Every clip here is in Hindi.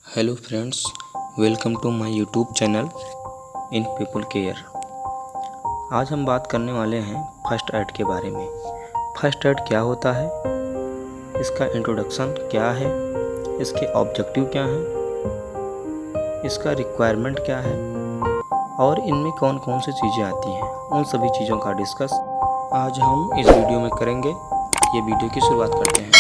Hello friends, welcome to my YouTube channel in people care. आज हम बात करने वाले हैं फर्स्ट एड के बारे में। फर्स्ट एड क्या होता है, इसका इंट्रोडक्शन क्या है, इसके ऑब्जेक्टिव क्या हैं, इसका रिक्वायरमेंट क्या है और इनमें कौन कौन सी चीज़ें आती हैं, उन सभी चीज़ों का डिस्कस आज हम इस वीडियो में करेंगे। ये वीडियो की शुरुआत करते हैं।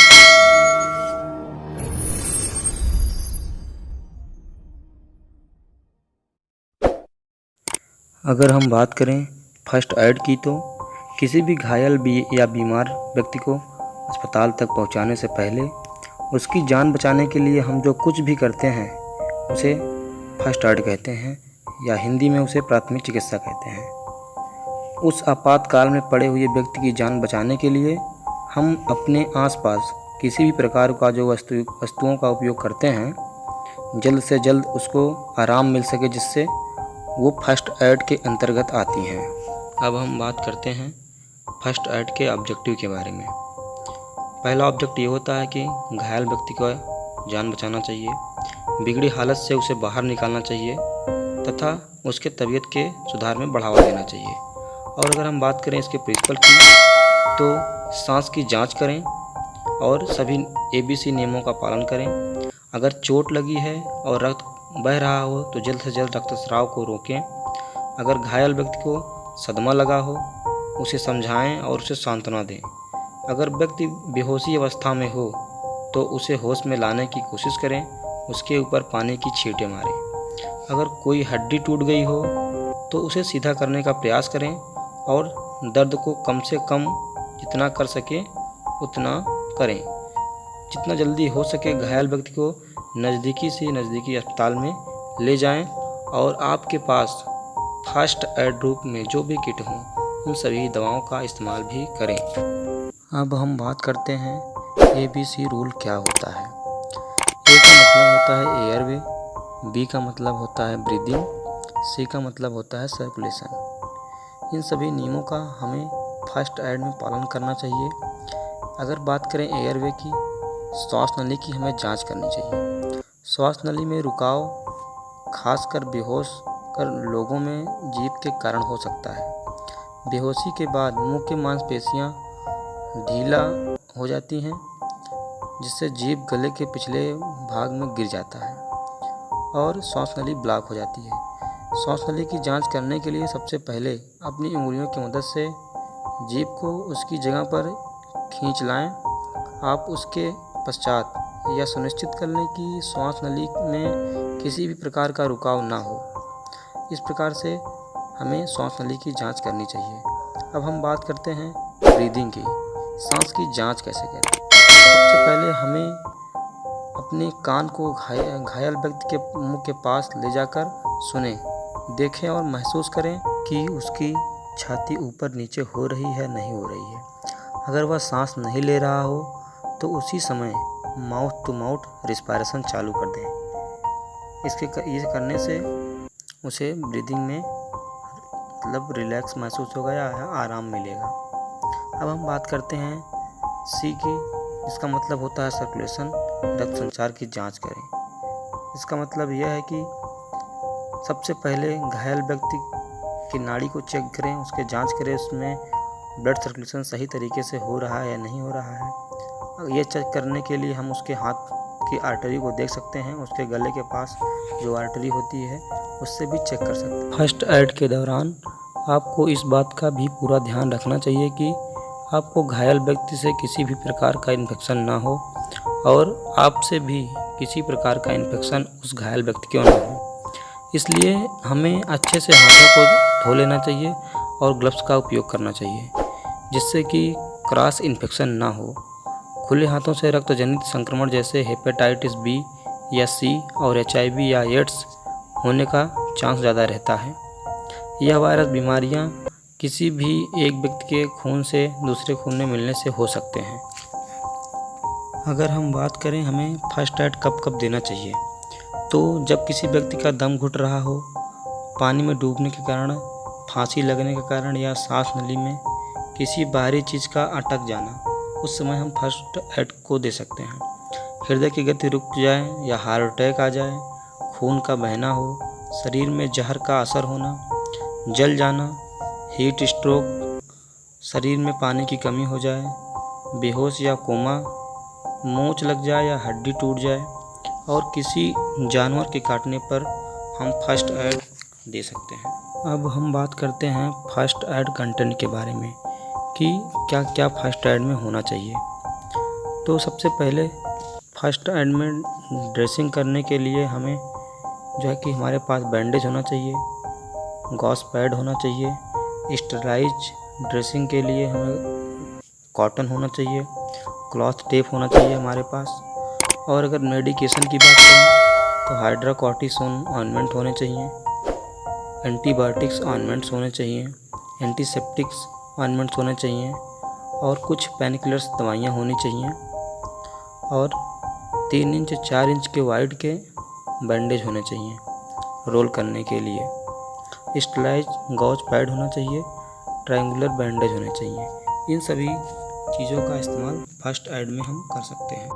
अगर हम बात करें फर्स्ट एड की, तो किसी भी घायल या बीमार व्यक्ति को अस्पताल तक पहुंचाने से पहले उसकी जान बचाने के लिए हम जो कुछ भी करते हैं उसे फर्स्ट एड कहते हैं, या हिंदी में उसे प्राथमिक चिकित्सा कहते हैं। उस आपातकाल में पड़े हुए व्यक्ति की जान बचाने के लिए हम अपने आसपास किसी भी प्रकार का जो वस्तुओं का उपयोग करते हैं, जल्द से जल्द उसको आराम मिल सके, जिससे वो फर्स्ट एड के अंतर्गत आती हैं। अब हम बात करते हैं फर्स्ट एड के ऑब्जेक्टिव के बारे में। पहला ऑब्जेक्ट ये होता है कि घायल व्यक्ति को जान बचाना चाहिए, बिगड़ी हालत से उसे बाहर निकालना चाहिए तथा उसके तबीयत के सुधार में बढ़ावा देना चाहिए। और अगर हम बात करें इसके प्रिंसिपल की, तो सांस की जांच करें और सभी ABC नियमों का पालन करें। अगर चोट लगी है और रक्त बह रहा हो तो जल्द से जल्द रक्तस्राव को रोकें। अगर घायल व्यक्ति को सदमा लगा हो, उसे समझाएं और उसे सांत्वना दें। अगर व्यक्ति बेहोशी अवस्था में हो तो उसे होश में लाने की कोशिश करें, उसके ऊपर पानी की छींटे मारें। अगर कोई हड्डी टूट गई हो तो उसे सीधा करने का प्रयास करें और दर्द को कम से कम जितना कर सके उतना करें। जितना जल्दी हो सके घायल व्यक्ति को नज़दीकी से नज़दीकी अस्पताल में ले जाएं और आपके पास फर्स्ट एड रूप में जो भी किट हों उन सभी दवाओं का इस्तेमाल भी करें। अब हम बात करते हैं ABC रूल क्या होता है। A का मतलब होता है एयरवे, B का मतलब होता है ब्रीदिंग, C का मतलब होता है सर्कुलेशन। इन सभी नियमों का हमें फर्स्ट एड में पालन करना चाहिए। अगर बात करें एयरवे की, श्वास नली की हमें जांच करनी चाहिए। श्वास नली में रुकाव खासकर बेहोश कर लोगों में जीभ के कारण हो सकता है। बेहोशी के बाद मुंह की मांसपेशियां ढीला हो जाती हैं, जिससे जीभ गले के पिछले भाग में गिर जाता है और श्वास नली ब्लॉक हो जाती है। श्वास नली की जांच करने के लिए सबसे पहले अपनी उंगलियों की मदद से जीभ को उसकी जगह पर खींच लाएं। आप उसके पश्चात यह सुनिश्चित कर लें कि श्वास नली में किसी भी प्रकार का रुकाव ना हो। इस प्रकार से हमें श्वास नली की जांच करनी चाहिए। अब हम बात करते हैं ब्रीदिंग की, सांस की जांच कैसे करें। सबसे पहले हमें अपने कान को घायल व्यक्ति के मुंह के पास ले जाकर सुनें, देखें और महसूस करें कि उसकी छाती ऊपर नीचे हो रही है नहीं हो रही है। अगर वह सांस नहीं ले रहा हो तो उसी समय माउथ टू माउथ रिस्पायरेशन चालू कर दें। ये करने से उसे ब्रीदिंग में मतलब रिलैक्स महसूस होगा या आराम मिलेगा। अब हम बात करते हैं C की, इसका मतलब होता है सर्कुलेशन, रक्त संचार की जांच करें। इसका मतलब यह है कि सबसे पहले घायल व्यक्ति की नाड़ी को चेक करें, उसके जांच करें, उसमें ब्लड सर्कुलेशन सही तरीके से हो रहा है या नहीं हो रहा है। ये चेक करने के लिए हम उसके हाथ की आर्टरी को देख सकते हैं, उसके गले के पास जो आर्टरी होती है उससे भी चेक कर सकते हैं। फर्स्ट एड के दौरान आपको इस बात का भी पूरा ध्यान रखना चाहिए कि आपको घायल व्यक्ति से किसी भी प्रकार का इन्फेक्शन ना हो और आपसे भी किसी प्रकार का इन्फेक्शन उस घायल व्यक्ति को ना हो। इसलिए हमें अच्छे से हाथों को धो लेना चाहिए और ग्लव्स का उपयोग करना चाहिए, जिससे कि क्रॉस इन्फेक्शन ना हो। खुले हाथों से रक्त जनित संक्रमण जैसे हेपेटाइटिस B या C और HIV या एड्स होने का चांस ज़्यादा रहता है। यह वायरस बीमारियां किसी भी एक व्यक्ति के खून से दूसरे खून में मिलने से हो सकते हैं। अगर हम बात करें हमें फर्स्ट एड कब कब देना चाहिए, तो जब किसी व्यक्ति का दम घुट रहा हो, पानी में डूबने के कारण, फांसी लगने के कारण या सांस नली में किसी बाहरी चीज़ का अटक जाना, उस समय हम फर्स्ट एड को दे सकते हैं। हृदय की गति रुक जाए या हार्ट अटैक आ जाए, खून का बहना हो, शरीर में जहर का असर होना, जल जाना, हीट स्ट्रोक, शरीर में पानी की कमी हो जाए, बेहोश या कोमा, मोच लग जाए या हड्डी टूट जाए और किसी जानवर के काटने पर हम फर्स्ट एड दे सकते हैं। अब हम बात करते हैं फर्स्ट एड कंटेंट के बारे में कि क्या क्या फर्स्ट एड में होना चाहिए। तो सबसे पहले फर्स्ट एड में ड्रेसिंग करने के लिए हमें जो है कि हमारे पास बैंडेज होना चाहिए, गॉस पैड होना चाहिए, स्टेराइज ड्रेसिंग के लिए हमें कॉटन होना चाहिए, क्लॉथ टेप होना चाहिए हमारे पास। और अगर मेडिकेशन की बात करें तो हाइड्रोकॉर्टिसोन ऑइंटमेंट होने चाहिए, एंटीबायोटिक्स ऑइंटमेंट्स होने चाहिए, एंटीसेप्टिक्स ऑइंटमेंट्स होने चाहिए और कुछ पेनकिलर्स दवाइयाँ होनी चाहिए और 3 इंच 4 इंच के वाइड के बैंडेज होने चाहिए रोल करने के लिए। स्टेराइज गॉज पैड होना चाहिए, ट्रायंगुलर बैंडेज होने चाहिए। इन सभी चीज़ों का इस्तेमाल फर्स्ट एड में हम कर सकते हैं।